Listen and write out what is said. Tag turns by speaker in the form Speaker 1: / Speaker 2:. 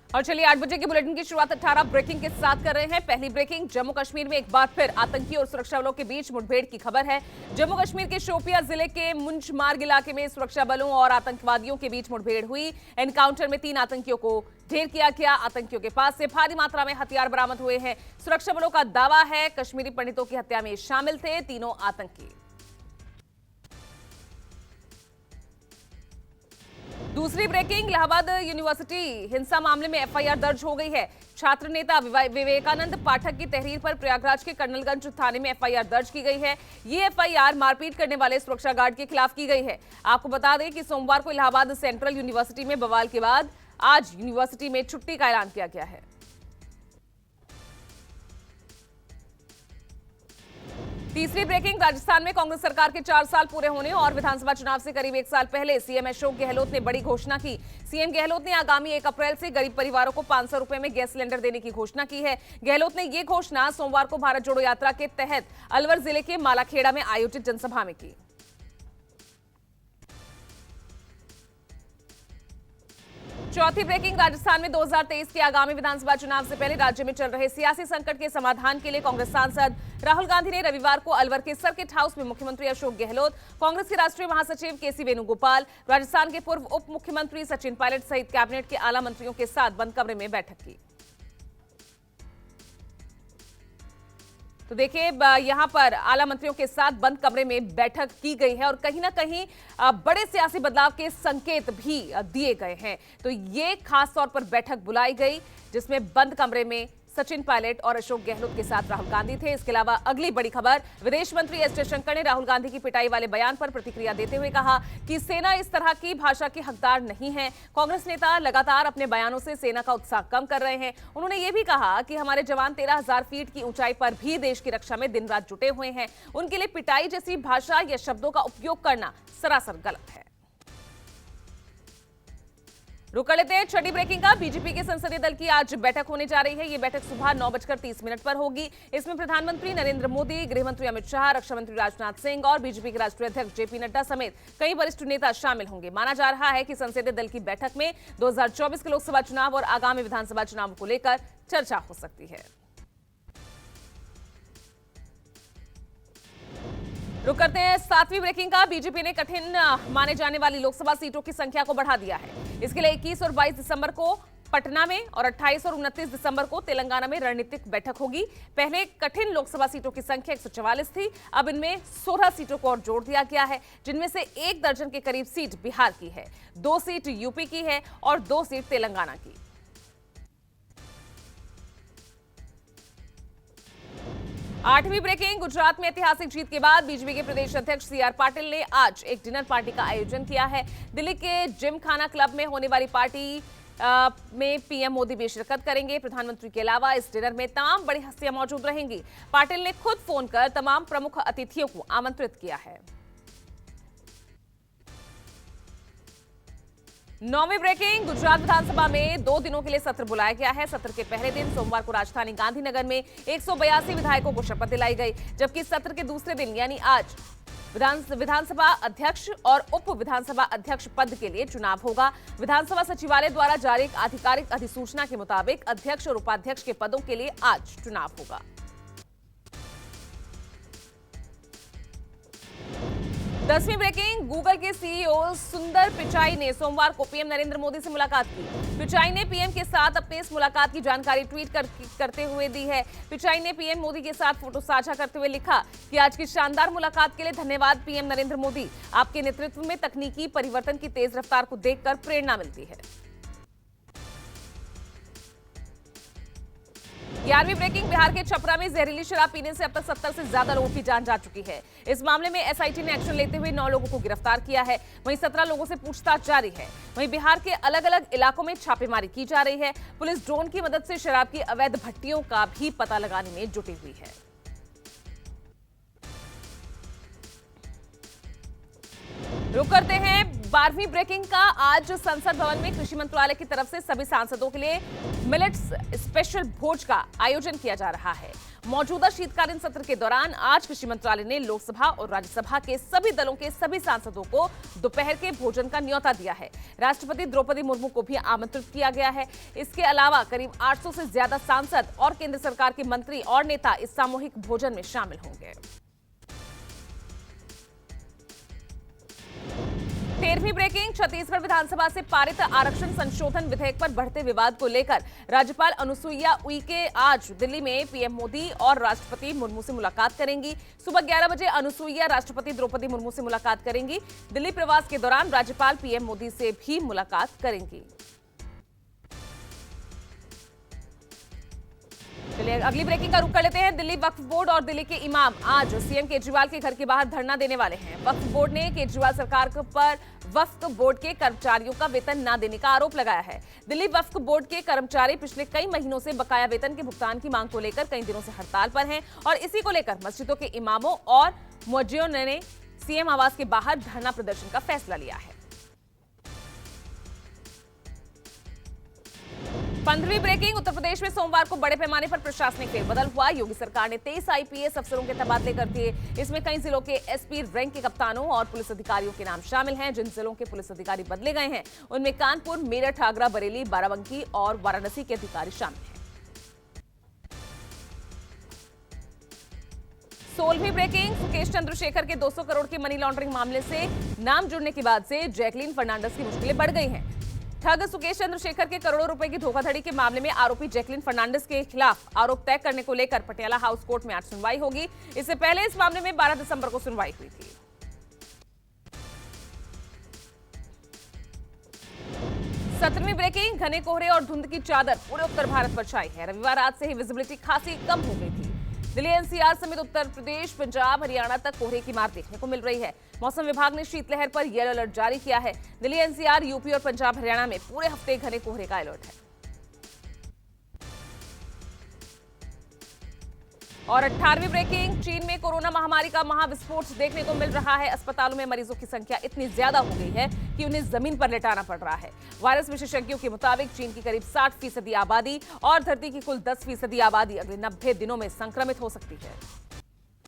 Speaker 1: और चलिए 8 बजे के बुलेटिन की शुरुआत 18 ब्रेकिंग के साथ कर रहे हैं। पहली ब्रेकिंग, जम्मू कश्मीर में एक बार फिर आतंकी और सुरक्षा बलों के बीच मुठभेड़ की खबर है। जम्मू कश्मीर के शोपिया जिले के मुंजमार्ग इलाके में सुरक्षा बलों और आतंकवादियों के बीच मुठभेड़ हुई। एनकाउंटर में 3 आतंकियों को ढेर किया गया। आतंकियों के पास से भारी मात्रा में हथियार बरामद हुए हैं। सुरक्षा बलों का दावा है कश्मीरी पंडितों की हत्या में शामिल थे तीनों आतंकी। दूसरी ब्रेकिंग, इलाहाबाद यूनिवर्सिटी हिंसा मामले में एफआईआर दर्ज हो गई है। छात्र नेता विवेकानंद पाठक की तहरीर पर प्रयागराज के कर्नलगंज थाने में एफआईआर दर्ज की गई है। ये एफआईआर मारपीट करने वाले सुरक्षा गार्ड के खिलाफ की गई है। आपको बता दें कि सोमवार को इलाहाबाद सेंट्रल यूनिवर्सिटी में बवाल के बाद आज यूनिवर्सिटी में छुट्टी का ऐलान किया गया है। तीसरी ब्रेकिंग, राजस्थान में कांग्रेस सरकार के 4 साल पूरे होने और विधानसभा चुनाव से करीब 1 साल पहले सीएम अशोक गहलोत ने बड़ी घोषणा की। सीएम गहलोत ने आगामी 1 अप्रैल से गरीब परिवारों को 500 रुपए में गैस सिलेंडर देने की घोषणा की है। गहलोत ने यह घोषणा सोमवार को भारत जोड़ो यात्रा के तहत अलवर जिले के मालाखेड़ा में आयोजित जनसभा में की। चौथी ब्रेकिंग, राजस्थान में 2023 के आगामी विधानसभा चुनाव से पहले राज्य में चल रहे सियासी संकट के समाधान के लिए कांग्रेस सांसद राहुल गांधी ने रविवार को अलवर के सर्किट हाउस में मुख्यमंत्री अशोक गहलोत, कांग्रेस के राष्ट्रीय महासचिव केसी वेणुगोपाल, राजस्थान के पूर्व उप मुख्यमंत्री सचिन पायलट सहित कैबिनेट के आला मंत्रियों के साथ बंद कमरे में बैठक की। तो देखिए, यहां पर आला मंत्रियों के साथ बंद कमरे में बैठक की गई है और कहीं ना कहीं बड़े सियासी बदलाव के संकेत भी दिए गए हैं। तो ये खास तौर पर बैठक बुलाई गई जिसमें बंद कमरे में सचिन पायलट और अशोक गहलोत के साथ राहुल गांधी थे। इसके अलावा अगली बड़ी खबर, विदेश मंत्री एस जयशंकर ने राहुल गांधी की पिटाई वाले बयान पर प्रतिक्रिया देते हुए कहा कि सेना इस तरह की भाषा की हकदार नहीं है। कांग्रेस नेता लगातार अपने बयानों से सेना का उत्साह कम कर रहे हैं। उन्होंने ये भी कहा कि हमारे जवान 13,000 फीट की ऊंचाई पर भी देश की रक्षा में दिन रात जुटे हुए हैं। उनके लिए पिटाई जैसी भाषा या शब्दों का उपयोग करना सरासर गलत है। रुक कर लेते हैं छठी ब्रेकिंग का। बीजेपी के संसदीय दल की आज बैठक होने जा रही है। ये बैठक सुबह 9:30 पर होगी। इसमें प्रधानमंत्री नरेंद्र मोदी, गृह मंत्री अमित शाह, रक्षा मंत्री राजनाथ सिंह और बीजेपी के राष्ट्रीय अध्यक्ष जेपी नड्डा समेत कई वरिष्ठ नेता शामिल होंगे। माना जा रहा है कि संसदीय दल की बैठक में 2024 के लोकसभा चुनाव और आगामी विधानसभा चुनाव को लेकर चर्चा हो सकती है। रुक करते हैं 7वीं ब्रेकिंग का। बीजेपी ने कठिन माने जाने वाली लोकसभा सीटों की संख्या को बढ़ा दिया है। इसके लिए 21 और 22 दिसंबर को पटना में और 28 और 29 दिसंबर को तेलंगाना में रणनीतिक बैठक होगी। पहले कठिन लोकसभा सीटों की संख्या 144 थी, अब इनमें 16 सीटों को और जोड़ दिया गया है, जिनमें से 1 दर्जन के करीब सीट बिहार की है, 2 सीट यूपी की है और 2 सीट तेलंगाना की। 8वीं ब्रेकिंग, गुजरात में ऐतिहासिक जीत के बाद बीजेपी के प्रदेश अध्यक्ष सीआर पाटिल ने आज एक डिनर पार्टी का आयोजन किया है। दिल्ली के जिम खाना क्लब में होने वाली पार्टी में पीएम मोदी भी शिरकत करेंगे। प्रधानमंत्री के अलावा इस डिनर में तमाम बड़ी हस्तियां मौजूद रहेंगी। पाटिल ने खुद फोन कर तमाम प्रमुख अतिथियों को आमंत्रित किया है। 9वीं ब्रेकिंग, गुजरात विधानसभा में 2 दिनों के लिए सत्र बुलाया गया है। सत्र के पहले दिन सोमवार को राजधानी गांधीनगर में 182 विधायकों को शपथ दिलाई गई, जबकि सत्र के दूसरे दिन यानी आज विधानसभा अध्यक्ष और उप विधानसभा अध्यक्ष पद के लिए चुनाव होगा। विधानसभा सचिवालय द्वारा जारी एक आधिकारिक अधिसूचना के मुताबिक अध्यक्ष और उपाध्यक्ष के पदों के लिए आज चुनाव होगा। 10वीं ब्रेकिंग, गूगल के सीईओ सुंदर पिचाई ने सोमवार को पीएम नरेंद्र मोदी से मुलाकात की। पिचाई ने पीएम के साथ अपने इस मुलाकात की जानकारी ट्वीट करते हुए दी है। पिचाई ने पीएम मोदी के साथ फोटो साझा करते हुए लिखा कि आज की शानदार मुलाकात के लिए धन्यवाद पीएम नरेंद्र मोदी। आपके नेतृत्व में तकनीकी परिवर्तन की तेज रफ्तार को देखकर प्रेरणा मिलती है। 11वीं ब्रेकिंग, बिहार के छपरा में जहरीली शराब पीने से अब तक 70 से ज्यादा लोगों की जान जा चुकी है। इस मामले में एसआईटी ने एक्शन लेते हुए 9 लोगों को गिरफ्तार किया है। वहीं 17 लोगों से पूछताछ जारी है। वहीं बिहार के अलग अलग इलाकों में छापेमारी की जा रही है। पुलिस ड्रोन की मदद से शराब की अवैध भट्टियों का भी पता लगाने में जुटी हुई है। रुक करते हैं 12वीं ब्रेकिंग का आज संसद भवन में कृषि मंत्रालय की तरफ से सभी सांसदों के लिए मिलेट्स स्पेशल भोज का आयोजन किया जा रहा है। मौजूदा शीतकालीन सत्र के दौरान आज कृषि मंत्रालय ने लोकसभा और राज्यसभा के सभी दलों के सभी सांसदों को दोपहर के भोजन का न्योता दिया है। राष्ट्रपति द्रौपदी मुर्मू को भी आमंत्रित किया गया है। इसके अलावा करीब 800 से ज्यादा सांसद और केंद्र सरकार के मंत्री और नेता इस सामूहिक भोजन में शामिल होंगे। 13वीं ब्रेकिंग, छत्तीसगढ़ विधानसभा से पारित आरक्षण संशोधन विधेयक पर बढ़ते विवाद को लेकर राज्यपाल अनुसुईया उइके आज दिल्ली में पीएम मोदी और राष्ट्रपति मुर्मू से मुलाकात करेंगी। सुबह 11 बजे अनुसुईया राष्ट्रपति द्रौपदी मुर्मू से मुलाकात करेंगी। दिल्ली प्रवास के दौरान राज्यपाल पीएम मोदी से भी मुलाकात करेंगी। चलिए अगली ब्रेकिंग का रुख कर लेते हैं। दिल्ली वक्फ बोर्ड और दिल्ली के इमाम आज सीएम केजरीवाल के घर के बाहर धरना देने वाले हैं। वक्फ बोर्ड ने केजरीवाल सरकार पर वक्फ बोर्ड के कर्मचारियों का वेतन न देने का आरोप लगाया है। दिल्ली वक्फ बोर्ड के कर्मचारी पिछले कई महीनों से बकाया वेतन के भुगतान की मांग को लेकर कई दिनों से हड़ताल पर हैं और इसी को लेकर मस्जिदों के इमामों और मुअज्जिनों ने सीएम आवास के बाहर धरना प्रदर्शन का फैसला लिया है। 15वीं ब्रेकिंग, उत्तर प्रदेश में सोमवार को बड़े पैमाने पर प्रशासनिक फेरबदल हुआ। योगी सरकार ने 23 आईपीएस अफसरों के तबादले कर दिए। इसमें कई जिलों के एसपी रैंक के कप्तानों और पुलिस अधिकारियों के नाम शामिल हैं। जिन जिलों के पुलिस अधिकारी बदले गए हैं उनमें कानपुर, मेरठ, आगरा, बरेली, बाराबंकी और वाराणसी के अधिकारी शामिल हैं। 16वीं ब्रेकिंग, सुकेश चंद्रशेखर के 200 करोड़ के मनी लॉन्ड्रिंग मामले से नाम जुड़ने के बाद से जैकलीन फर्नांडिस की मुश्किलें बढ़ गई हैं। ठग सुकेश चंद्रशेखर के करोड़ों रुपए की धोखाधड़ी के मामले में आरोपी जैकलीन फर्नांडिस के खिलाफ आरोप तय करने को लेकर पटियाला हाउस कोर्ट में आज सुनवाई होगी। इससे पहले इस मामले में 12 दिसंबर को सुनवाई हुई थी। 17वीं ब्रेकिंग, घने कोहरे और धुंध की चादर पूरे उत्तर भारत पर छाई है। रविवार रात से ही विजिबिलिटी खासी कम हो गई थी। दिल्ली एनसीआर समेत उत्तर प्रदेश, पंजाब, हरियाणा तक कोहरे की मार देखने को मिल रही है। मौसम विभाग ने शीतलहर पर येलो अलर्ट जारी किया है। दिल्ली एनसीआर, यूपी और पंजाब, हरियाणा में पूरे हफ्ते घने कोहरे का अलर्ट है। और 18वीं ब्रेकिंग, चीन में कोरोना महामारी का महाविस्फोट देखने को मिल रहा है। अस्पतालों में मरीजों की संख्या इतनी ज्यादा हो गई है कि उन्हें जमीन पर लेटाना पड़ रहा है। वायरस विशेषज्ञों के मुताबिक चीन की करीब 60% आबादी और धरती की कुल 10% आबादी अगले 90 दिनों में संक्रमित हो सकती है।